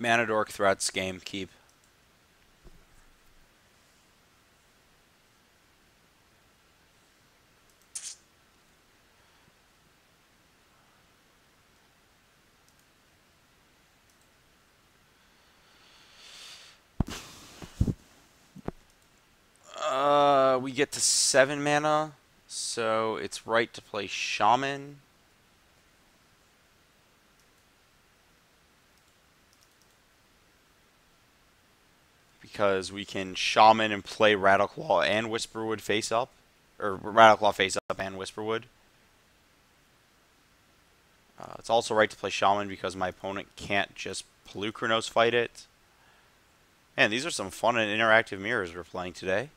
Mana Dork throughout this game. Keep. We get to 7 mana, so it's right to play Shaman. Because we can Shaman and play Rattleclaw and Whisperwood face up. Or Rattleclaw face up and Whisperwood. It's also right to play Shaman because my opponent can't just Pelucranos fight it. Man, these are some fun and interactive mirrors we're playing today.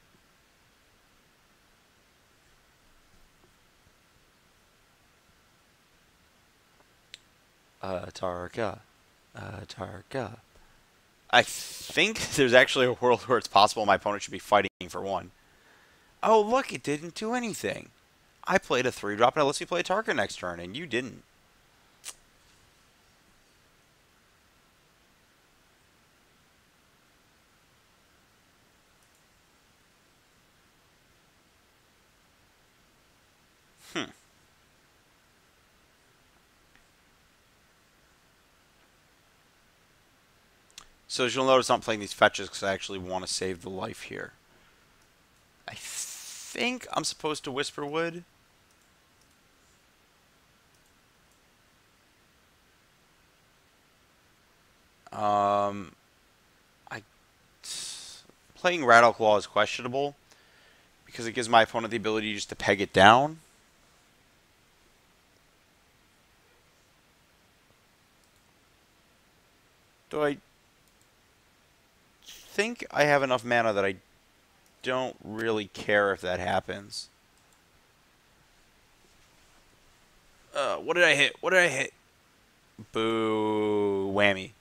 Tarka. Tarka. I think there's actually a world where it's possible my opponent should be fighting for 1. Oh, look, it didn't do anything. I played a 3-drop and it lets me play a Tarka next turn, and you didn't. Hmm. So as you'll notice, I'm playing these fetches because I actually want to save the life here. I think I'm supposed to Whisperwood. Um, I playing Rattleclaw is questionable because it gives my opponent the ability just to peg it down. Do I think I have enough mana that I don't really care if that happens? What did I hit? What did I hit? Boo. Whammy.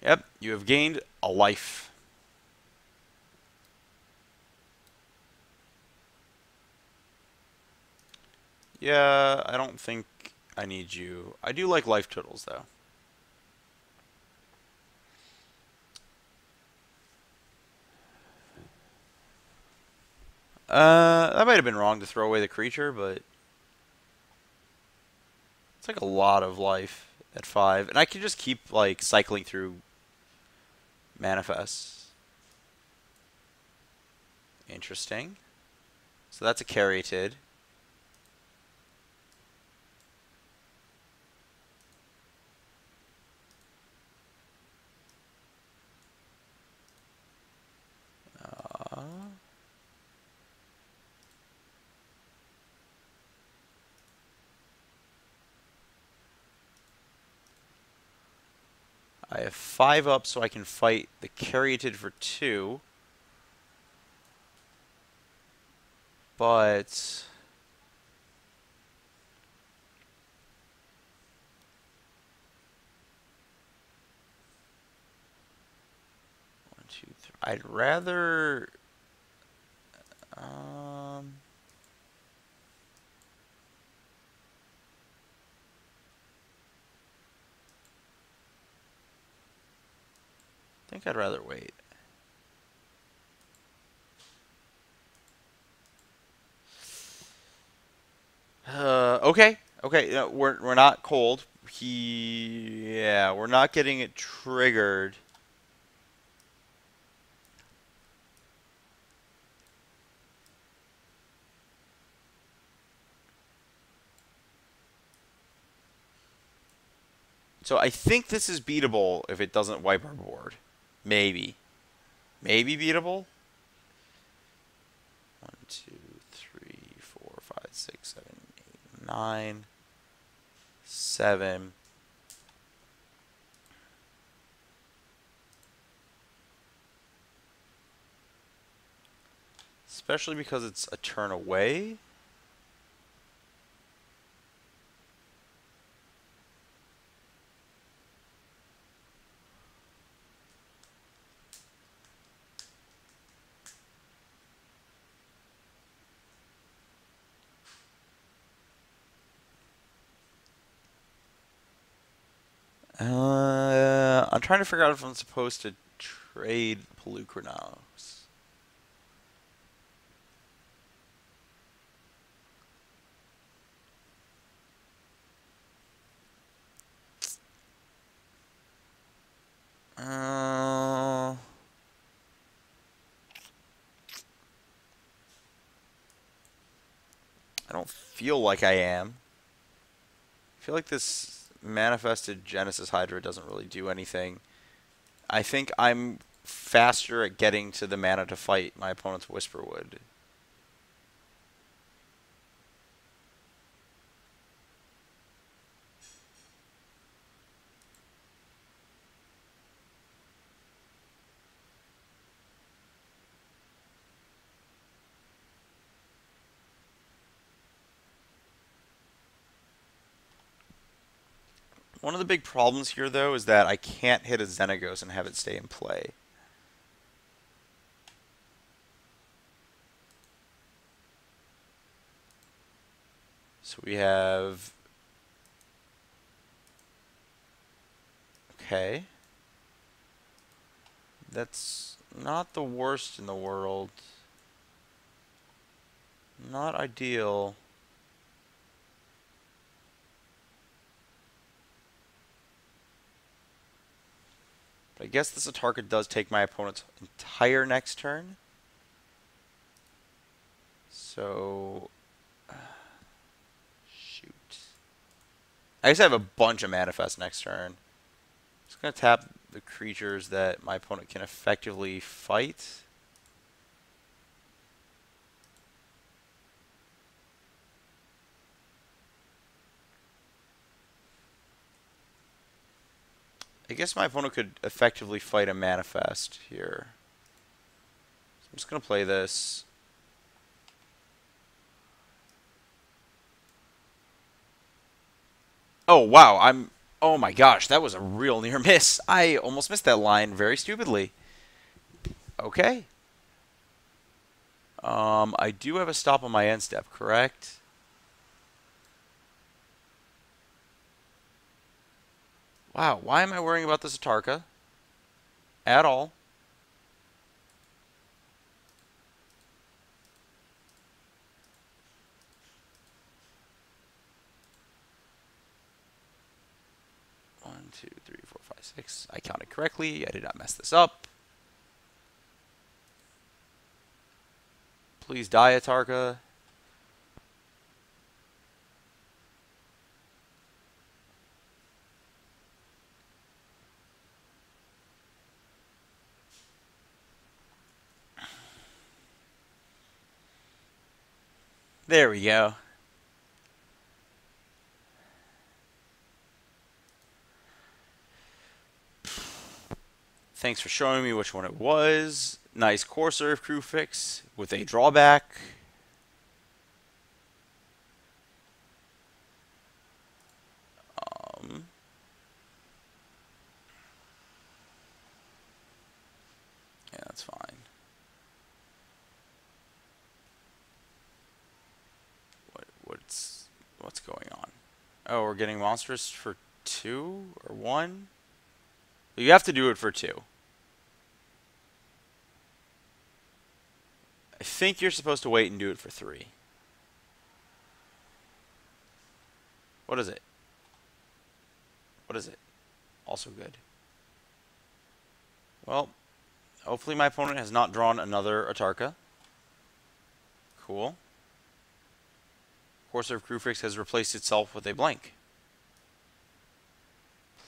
Yep, you have gained a life. Yeah, I don't think I need you. I do like life totals, though. That might have been wrong to throw away the creature, but it's like a lot of life at 5. And I can just keep, like, cycling through manifests. Interesting. So that's a Caryatid. I have 5 up, so I can fight the Caryatid for 2. But one, two, three. I'd rather. I think I'd rather wait. Okay, okay. No, we're not cold. Yeah, we're not getting it triggered. So I think this is beatable if it doesn't wipe our board. Maybe. Maybe beatable? 1, 2, 3, 4, 5, 6, 7, 8, 9, 7. Especially because it's a turn away. I'm trying to figure out if I'm supposed to trade Pelucranos. I don't feel like I am. I feel like this manifested Genesis Hydra doesn't really do anything. I think I'm faster at getting to the mana to fight my opponent's Whisperwood. One of the big problems here, though, is that I can't hit a Xenagos and have it stay in play. So we have... Okay. That's not the worst in the world. Not ideal. But I guess this Atarka does take my opponent's entire next turn. So... shoot. I guess I have a bunch of Manifest next turn. Just going to tap the creatures that my opponent can effectively fight. I guess my opponent could effectively fight a Manifest here. So I'm just going to play this. Oh, wow. Oh my gosh, that was a real near miss. I almost missed that line very stupidly. Okay. I do have a stop on my end step, correct? Wow, why am I worrying about this Atarka? At all. One, two, three, four, five, six. I counted correctly. I did not mess this up. Please die, Atarka. There we go. Thanks for showing me which one it was. Nice core serve crew fix with a drawback. Yeah, that's fine. What's going on? Oh, we're getting monstrous for 2 or 1? You have to do it for 2. I think you're supposed to wait and do it for 3. What is it? What is it? Also good. Well, hopefully my opponent has not drawn another Atarka. Cool. Corsair of Crewfix has replaced itself with a blank.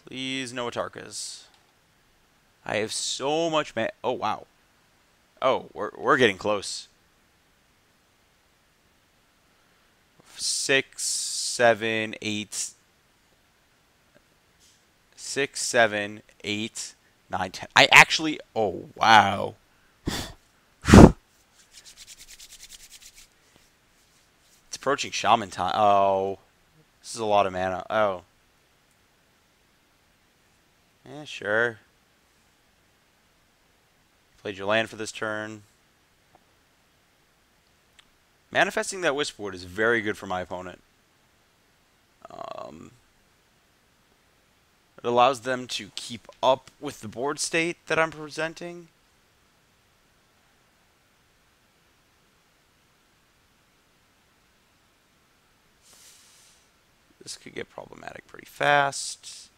Please, no Atarkas. I have so much oh, wow. Oh, we're getting close. 6, 7, 8. 6, 7, 8, 9, 10. I actually... Oh, wow. It's approaching Shaman time. Oh. This is a lot of mana. Oh. Yeah, sure. Played your land for this turn. Manifesting that Whisperwood is very good for my opponent. It allows them to keep up with the board state that I'm presenting. This could get problematic pretty fast.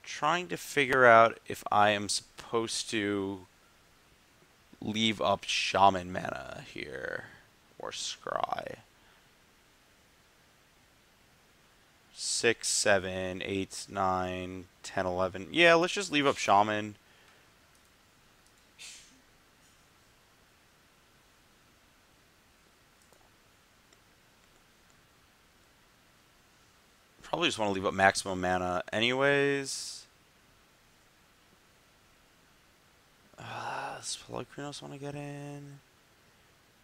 Trying to figure out if I am supposed to leave up Shaman mana here or Scry. 6, 7, 8, 9, 10, 11. Yeah, let's just leave up Shaman. Probably just want to leave up maximum mana anyways. Does Pelucranos want to get in?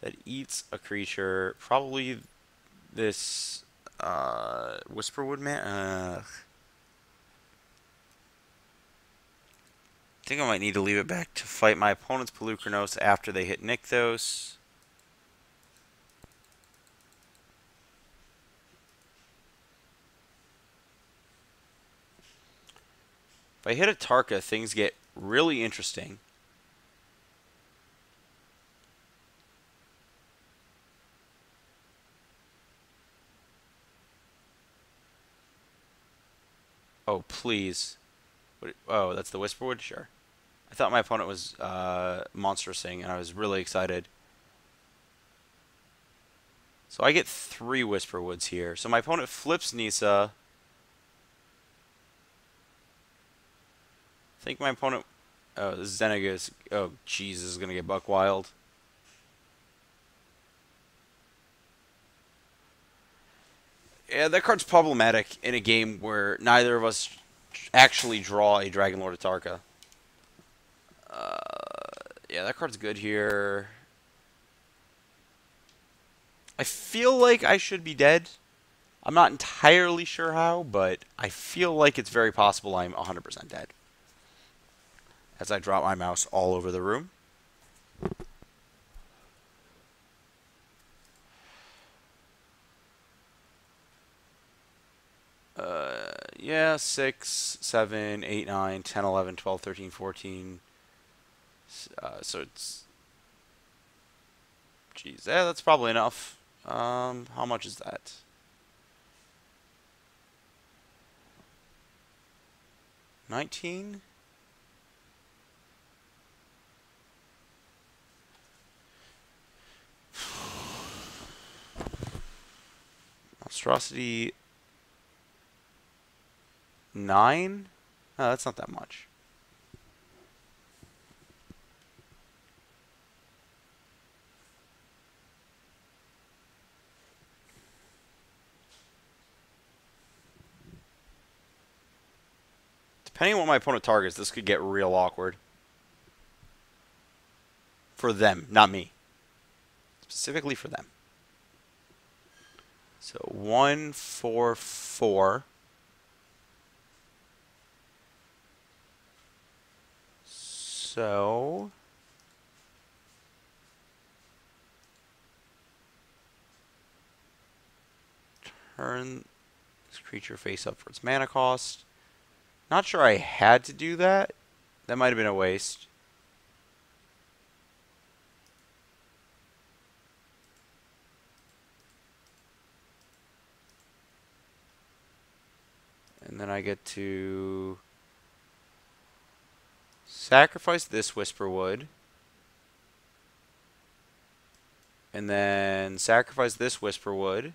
That eats a creature. Probably this Whisperwood man. I think I might need to leave it back to fight my opponent's Pelucranos after they hit Nykthos. If I hit a Tarka, things get really interesting. Oh, please. Oh, that's the Whisperwood? Sure. I thought my opponent was Monstrosing, and I was really excited. So I get 3 Whisperwoods here. So my opponent flips Nissa. I think my opponent... Oh, this Xenagos... Oh, jeez, this is going to get buck wild. Yeah, that card's problematic in a game where neither of us actually draw a Dragon Lord Atarka. Yeah, that card's good here. I feel like I should be dead. I'm not entirely sure how, but I feel like it's very possible I'm 100% dead. As I drop my mouse all over the room. Yeah, 6, 7, 8, 9, 10, 11, 12, 13, 14. So it's... Jeez, yeah, that's probably enough. How much is that? 19? Monstrosity 9? Oh, that's not that much. Depending on what my opponent targets, this could get real awkward. For them, not me. Specifically for them. So 1, 4, 4. So turn this creature face up for its mana cost. Not sure I had to do that. That might have been a waste. And then I get to sacrifice this Whisperwood. And then sacrifice this Whisperwood.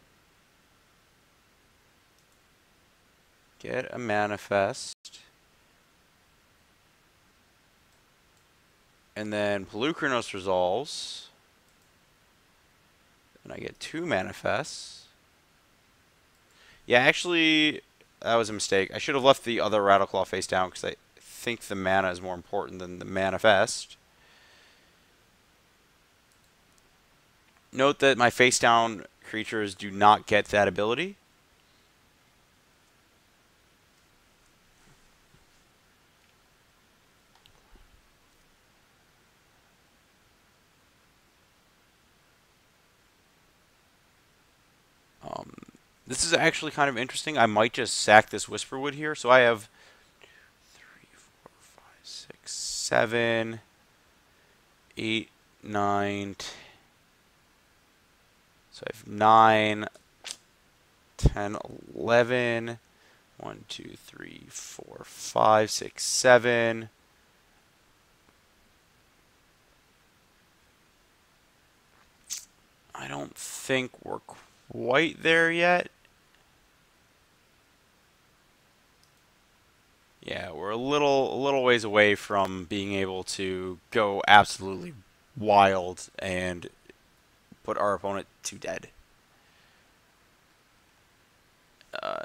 Get a manifest. And then Pelucranos resolves. And I get 2 manifests. Yeah, actually, that was a mistake. I should have left the other Rattleclaw face down because I think the mana is more important than the manifest. Note that my face down creatures do not get that ability. This is actually kind of interesting. I might just sack this Whisperwood here. So I have 3, 4, 5, 6, 7, 8, 9. So I have 9, 10, 11. 1, 2, 3, 4, 5, 6, 7. I don't think we're quite there yet. Yeah, we're a little ways away from being able to go absolutely wild and put our opponent to dead.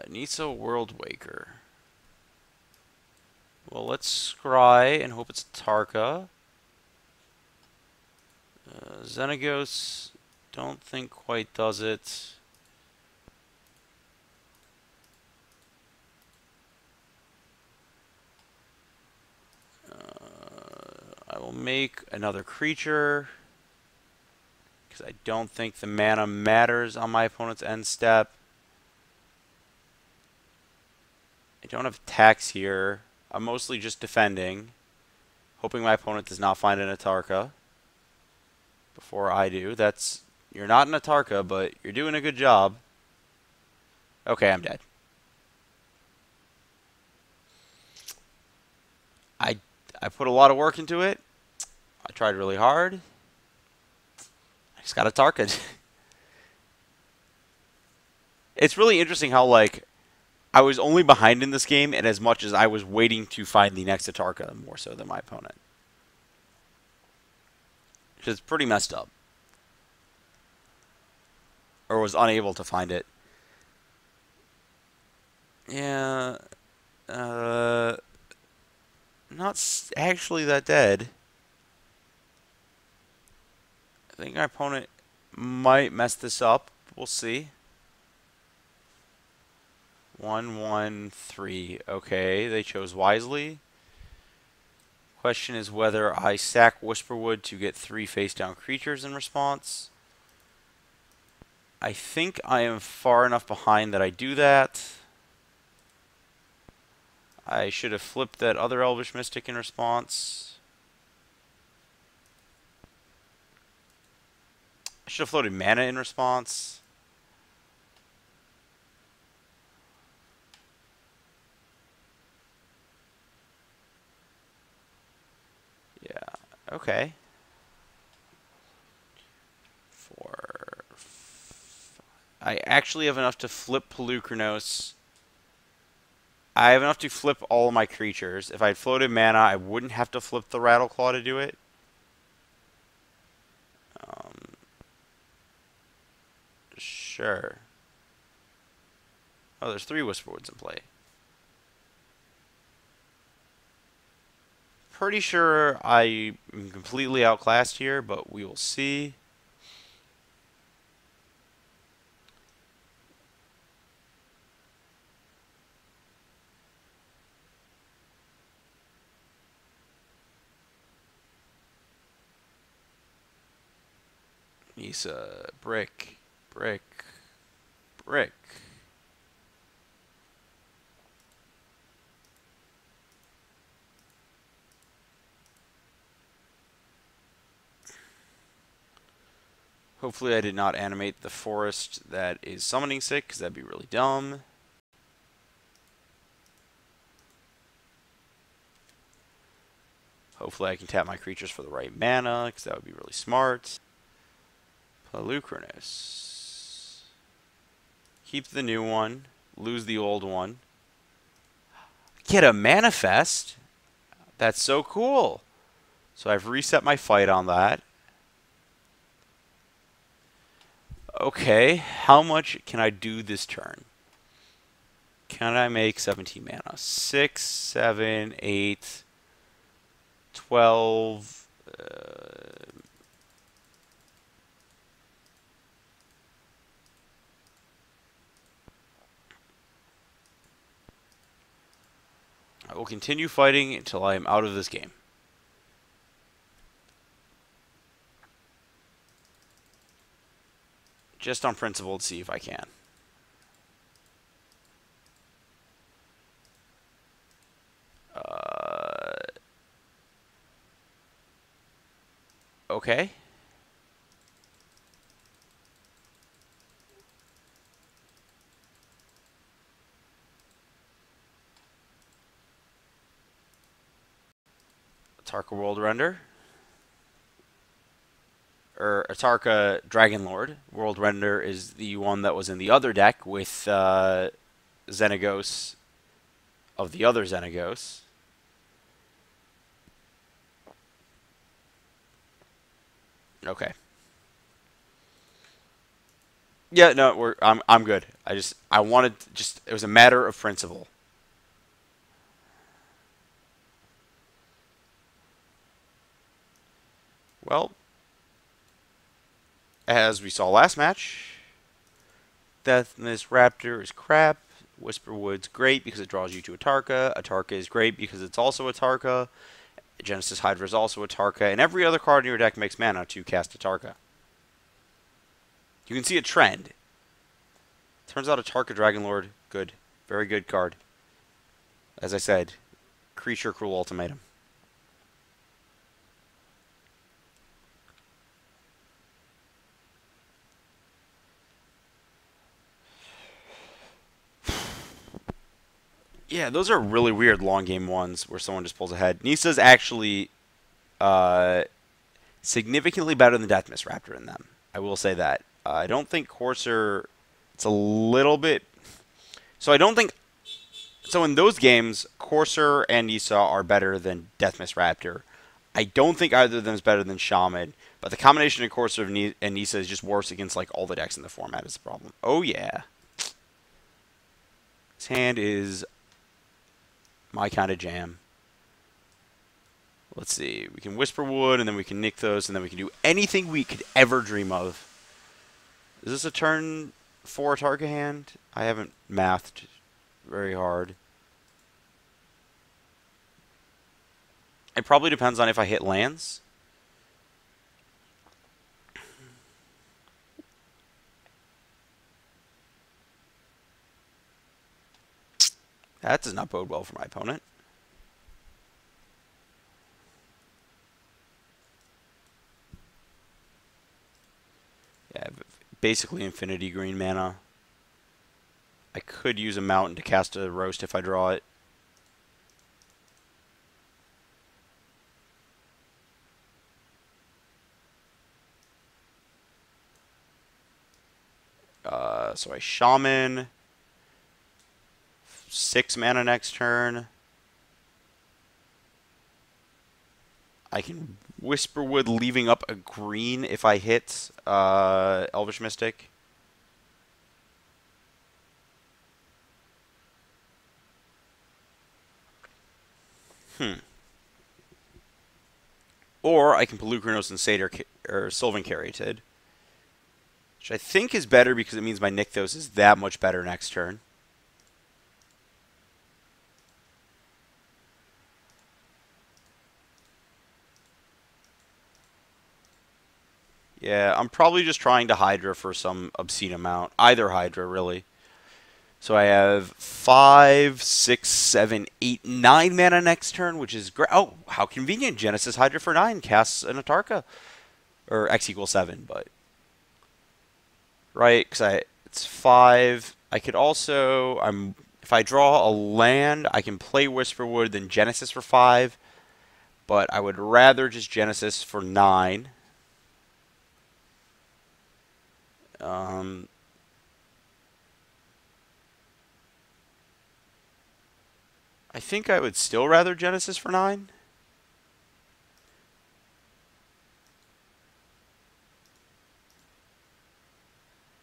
Nisa World Waker. Well, let's scry and hope it's Tarka. Xenagos, don't think quite does it. I will make another creature because I don't think the mana matters on my opponent's end step. I don't have attacks here. I'm mostly just defending, hoping my opponent does not find an Atarka before I do. You're not an Atarka, but you're doing a good job. Okay, I'm dead. I I put a lot of work into it. I tried really hard. I just got a Tarka. It's really interesting how, like, I was only behind in this game, and as much as I was waiting to find the next Atarka more so than my opponent. Which is pretty messed up. Or was unable to find it. Yeah. Not actually that dead. I think our opponent might mess this up. We'll see. 1, 1, 3. Okay, they chose wisely. Question is whether I sack Whisperwood to get 3 face-down creatures in response. I think I am far enough behind that I do that. I should have flipped that other Elvish Mystic in response. I should have floated mana in response. Yeah, okay. 4, 5. I actually have enough to flip Pelucranos. I have enough to flip all of my creatures. If I had floated mana, I wouldn't have to flip the Rattleclaw to do it. Sure. Oh, there's 3 Whisperwoods in play. Pretty sure I am completely outclassed here, but we will see. Nisa, brick, brick, brick. Hopefully I did not animate the forest that is summoning sick, because that'd be really dumb. Hopefully I can tap my creatures for the right mana, because that would be really smart. Pelucranos. Keep the new one. Lose the old one. Get a manifest? That's so cool. So I've reset my fight on that. Okay, how much can I do this turn? Can I make 17 mana? 6, 7, 8, 12. I will continue fighting until I am out of this game. Just on principle to see if I can. Okay. Atarka World Render. Or Atarka Dragonlord. World Render is the one that was in the other deck with Xenagos of the other Xenagos. Okay. Yeah, no, I'm good. I wanted just it was a matter of principle. Well, as we saw last match, Deathness Raptor is crap. Whisperwood's great because it draws you to Atarka. Atarka is great because it's also Atarka. Genesis Hydra is also Atarka. And every other card in your deck makes mana to cast Atarka. You can see a trend. Turns out Atarka Dragonlord, good. Very good card. As I said, Creature Cruel Ultimatum. Yeah, those are really weird long game ones where someone just pulls ahead. Nisa's actually uh, significantly better than Deathmist Raptor in them. I will say that. I don't think Courser. It's a little bit. So I don't think. So in those games, Courser and Nisa are better than Deathmist Raptor. I don't think either of them is better than Shaman. But the combination of Courser and Nisa is just worse against like all the decks in the format is the problem. Oh yeah. This hand is my kind of jam. Let's see. We can Whisperwood, and then we can nick those, and then we can do anything we could ever dream of. Is this a turn 4 target hand? I haven't mathed very hard. It probably depends on if I hit lands. That does not bode well for my opponent. Yeah, basically infinity green mana. I could use a mountain to cast a roast if I draw it. So I shaman. 6 mana next turn. I can Whisperwood, leaving up a green if I hit Elvish Mystic. Or I can Pelucranos and Satyr or Sylvan Caryatid, which I think is better because it means my Nykthos is that much better next turn. Yeah, I'm probably just trying to Hydra for some obscene amount. Either Hydra, really. So I have 5, 6, 7, 8, 9 mana next turn, which is great. Oh, how convenient. Genesis Hydra for 9 casts an Atarka. Or X equals 7, but... Right, because it's 5. I could also... if I draw a land, I can play Whisperwood, then Genesis for 5. But I would rather just Genesis for 9. I think I would still rather Genesis for 9.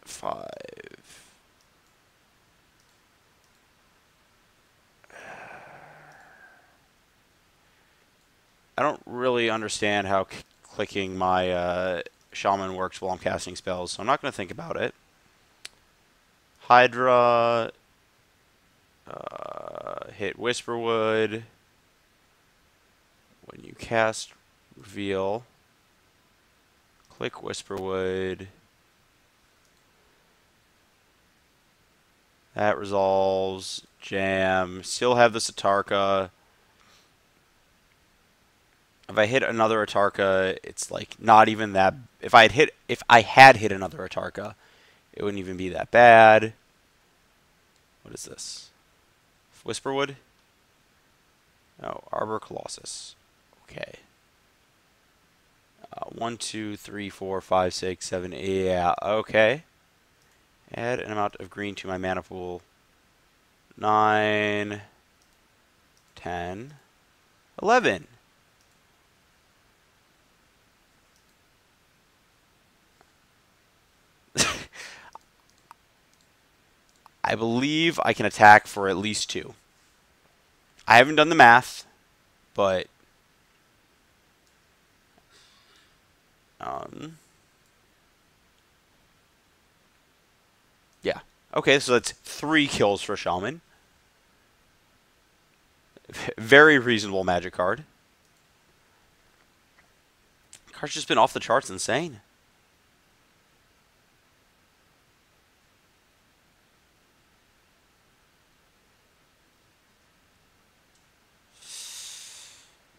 Five. I don't really understand how clicking my Shaman works while I'm casting spells, so I'm not going to think about it. Hydra. Hit Whisperwood. When you cast Reveal, click Whisperwood. That resolves. Jam. Still have the Satarka. If I hit another Atarka, it's like not even that. If I had hit another Atarka, it wouldn't even be that bad. What is this? Whisperwood? No, Arbor Colossus. Okay. 1, 2, 3, 4, 5, 6, 7, 8. Yeah, okay. Add an amount of green to my mana pool. 9, 10, 11. I believe I can attack for at least 2. I haven't done the math, but yeah. Okay, so that's 3 kills for Shaman. Very reasonable magic card. Card's just been off the charts insane.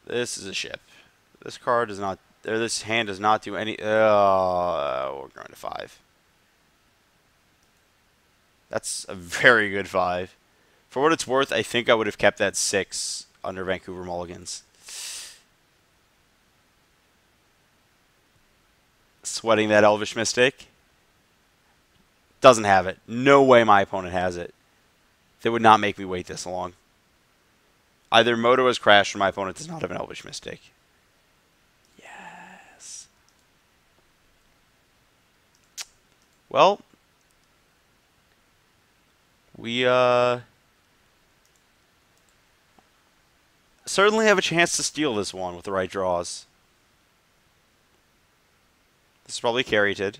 This is a ship. This card does not, or this hand does not do any. We're going to 5. That's a very good 5. For what it's worth, I think I would have kept that 6 under Vancouver Mulligans. Sweating that Elvish Mystic. Doesn't have it. No way my opponent has it. They would not make me wait this long. Either Moto has crashed or my opponent does not have an Elvish Mystic. Yes. Well, we certainly have a chance to steal this one with the right draws. This is probably Carried.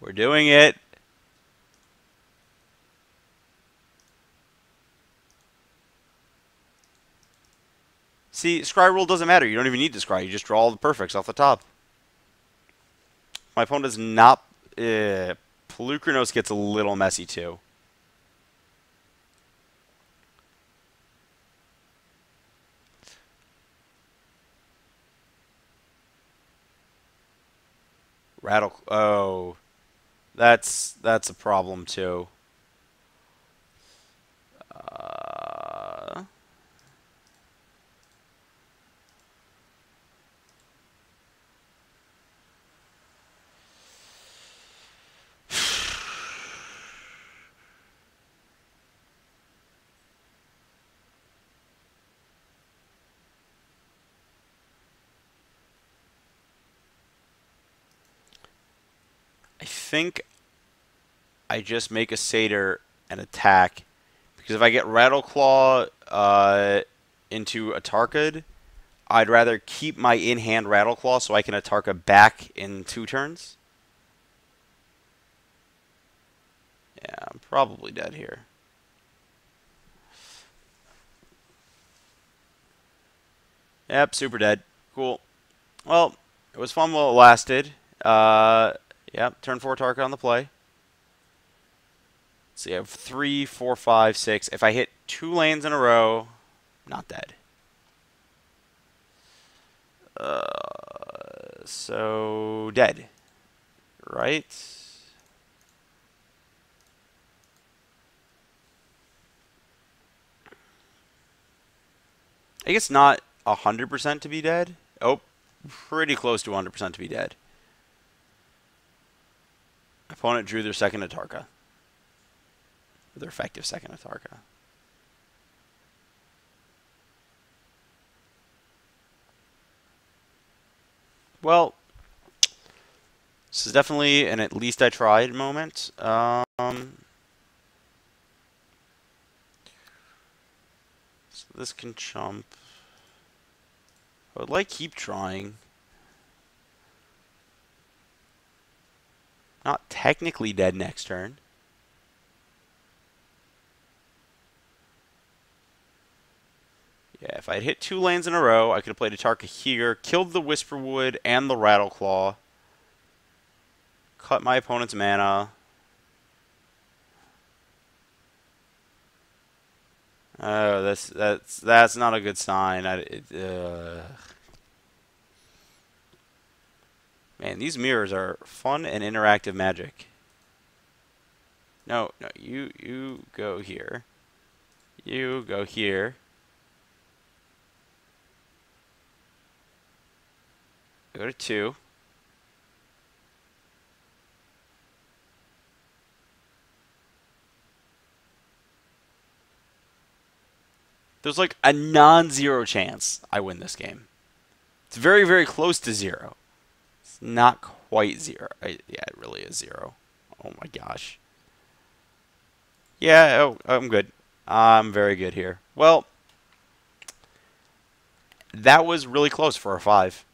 We're doing it. See, scry rule doesn't matter. You don't even need to scry. You just draw all the perfects off the top. My opponent does not... Pelucranos gets a little messy too. Rattle... Oh. That's a problem too. I think I just make a Satyr and attack. Because if I get Rattleclaw into Atarkad, I'd rather keep my in-hand Rattleclaw so I can Atarka back in 2 turns. Yeah, I'm probably dead here. Yep, super dead. Cool. Well, it was fun while it lasted. Yep, turn 4 Atarka on the play. So you have 3, 4, 5, 6. If I hit 2 lanes in a row, not dead. So dead, right? I guess not 100% to be dead. Oh, pretty close to 100% to be dead. Opponent drew their second Atarka. Their effective second Atarka. Well, this is definitely an at least I tried moment. So this can chump. I would like keep trying. Not technically dead next turn. Yeah, if I had hit 2 lanes in a row, I could have played Atarka here, killed the Whisperwood and the Rattleclaw. Cut my opponent's mana. Oh, that's not a good sign. Man, these mirrors are fun and interactive magic. No, no, you go here. You go here. Go to 2. There's like a non-zero chance I win this game. It's very, very close to 0. It's not quite 0. Yeah, it really is 0. Oh my gosh. Yeah, oh, I'm good. I'm very good here. Well, that was really close for a 5.